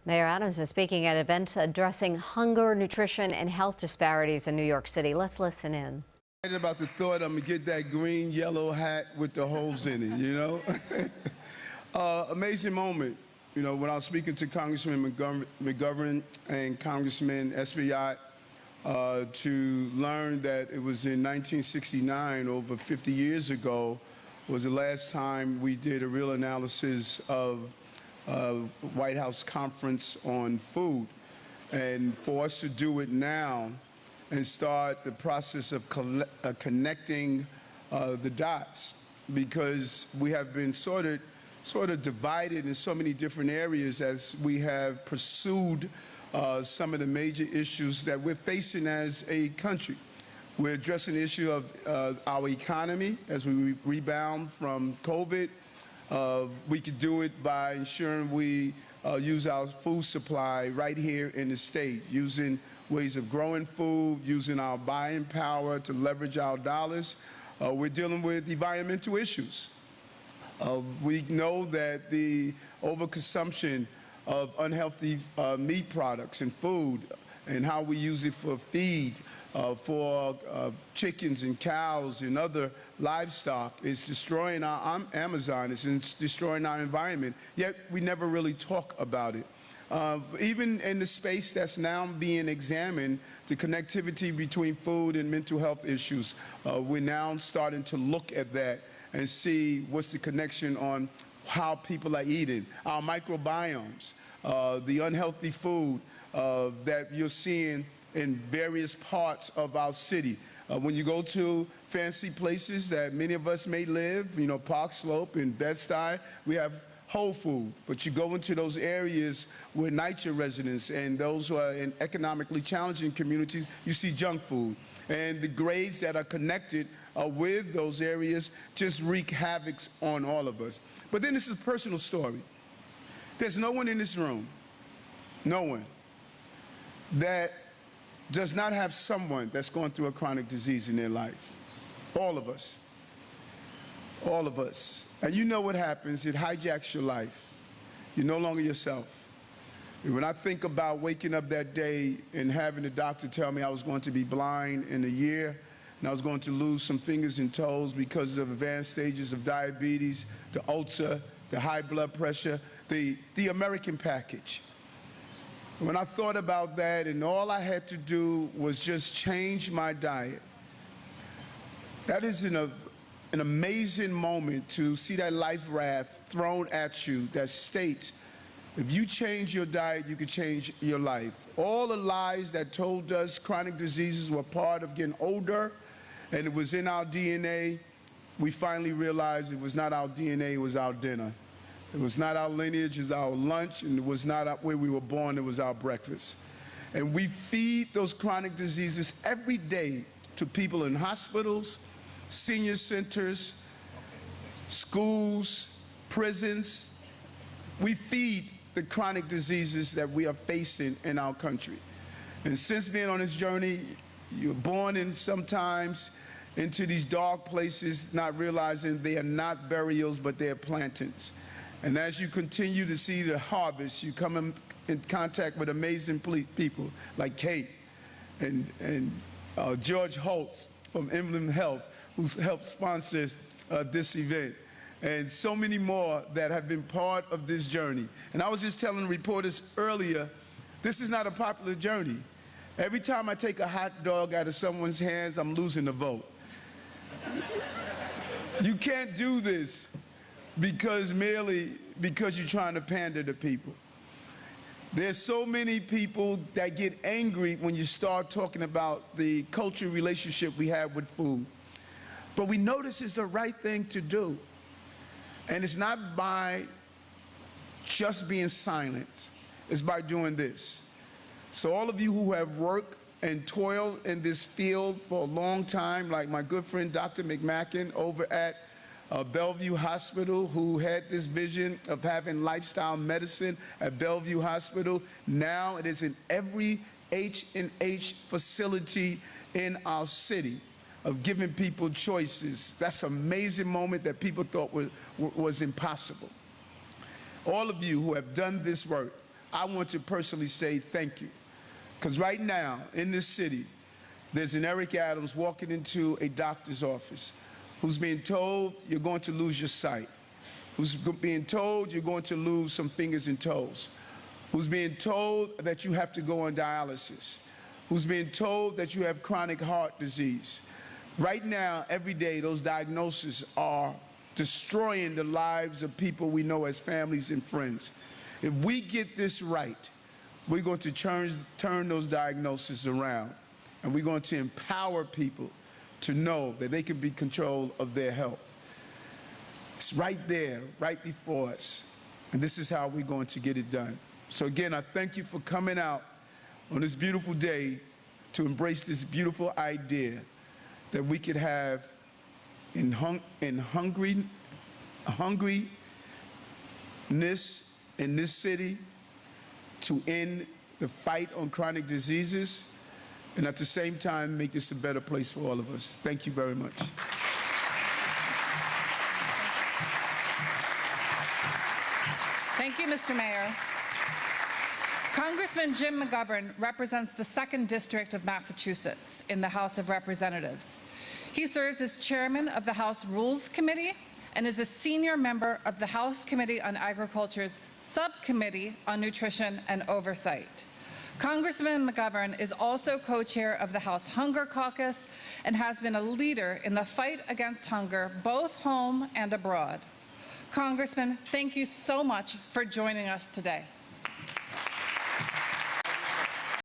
Mayor Adams was speaking at an event addressing hunger, nutrition, and health disparities in New York City. Let's listen in. About the thought I'm gonna get that green, yellow hat with the holes in it, you know? Amazing moment. You know, when I was speaking to Congressman McGovern and Congressman Espaillat, to learn that it was in 1969, over 50 years ago, was the last time we did a real analysis of White House conference on food. And for us to do it now and start the process of connecting the dots, because we have been sort of divided in so many different areas as we have pursued some of the major issues that we're facing as a country. We're addressing the issue of our economy as we rebound from COVID. We could do it by ensuring we use our food supply right here in the state, using ways of growing food, using our buying power to leverage our dollars. We're dealing with environmental issues. We know that the overconsumption of unhealthy meat products and food and how we use it for feed for chickens and cows and other livestock is destroying our Amazon, it's destroying our environment, yet we never really talk about it. Even in the space that's now being examined, the connectivity between food and mental health issues, we're now starting to look at that and see what's the connection on how people are eating, our microbiomes, the unhealthy food that you're seeing in various parts of our city. When you go to fancy places that many of us may live, you know, Park Slope and Bed-Stuy, we have whole food. But you go into those areas where NYCHA residents and those who are in economically challenging communities, you see junk food. And the grades that are connected with those areas just wreak havoc on all of us. But then this is a personal story. There's no one in this room, no one, that does not have someone that's going through a chronic disease in their life. All of us. All of us. And you know what happens, it hijacks your life. You're no longer yourself. And when I think about waking up that day and having the doctor tell me I was going to be blind in a year, and I was going to lose some fingers and toes because of advanced stages of diabetes, the ulcer, the high blood pressure, the American package. When I thought about that and all I had to do was just change my diet, that is an amazing moment to see that life raft thrown at you that states, if you change your diet, you can change your life. All the lies that told us chronic diseases were part of getting older and it was in our DNA, we finally realized it was not our DNA, it was our dinner. It was not our lineage, it was our lunch, and it was not where we were born, it was our breakfast. And we feed those chronic diseases every day to people in hospitals, senior centers, schools, prisons. We feed the chronic diseases that we are facing in our country. And since being on this journey, you're born in sometimes into these dark places, not realizing they are not burials, but they are plantings. And as you continue to see the harvest, you come in contact with amazing people like Kate and George Holtz from Emblem Health, who's helped sponsor this event, and so many more that have been part of this journey. And I was just telling reporters earlier, this is not a popular journey. Every time I take a hot dog out of someone's hands, I'm losing the vote. You can't do this merely because you're trying to pander to people. There's so many people that get angry when you start talking about the cultural relationship we have with food. But we know this is the right thing to do. And it's not by just being silent, it's by doing this. So all of you who have worked and toiled in this field for a long time, like my good friend Dr. McMacken over at Bellevue Hospital, who had this vision of having lifestyle medicine at Bellevue Hospital. Now it is in every H&H facility in our city, of giving people choices. That's an amazing moment that people thought was impossible. All of you who have done this work, I want to personally say thank you. Because right now, in this city, there's an Eric Adams walking into a doctor's office who's being told you're going to lose your sight, who's being told you're going to lose some fingers and toes, who's being told that you have to go on dialysis, who's being told that you have chronic heart disease. Right now, every day, those diagnoses are destroying the lives of people we know as families and friends. If we get this right, we're going to turn those diagnoses around, and we're going to empower people to know that they can be in control of their health. It's right there, right before us, and this is how we're going to get it done. So again, I thank you for coming out on this beautiful day to embrace this beautiful idea that we could have hungriness in this city to end the fight on chronic diseases, and at the same time make this a better place for all of us. Thank you very much. Thank you, Mr. Mayor. Congressman Jim McGovern represents the 2nd District of Massachusetts in the House of Representatives. He serves as chairman of the House Rules Committee and is a senior member of the House Committee on Agriculture's Subcommittee on Nutrition and Oversight. Congressman McGovern is also co-chair of the House Hunger Caucus and has been a leader in the fight against hunger, both home and abroad. Congressman, thank you so much for joining us today.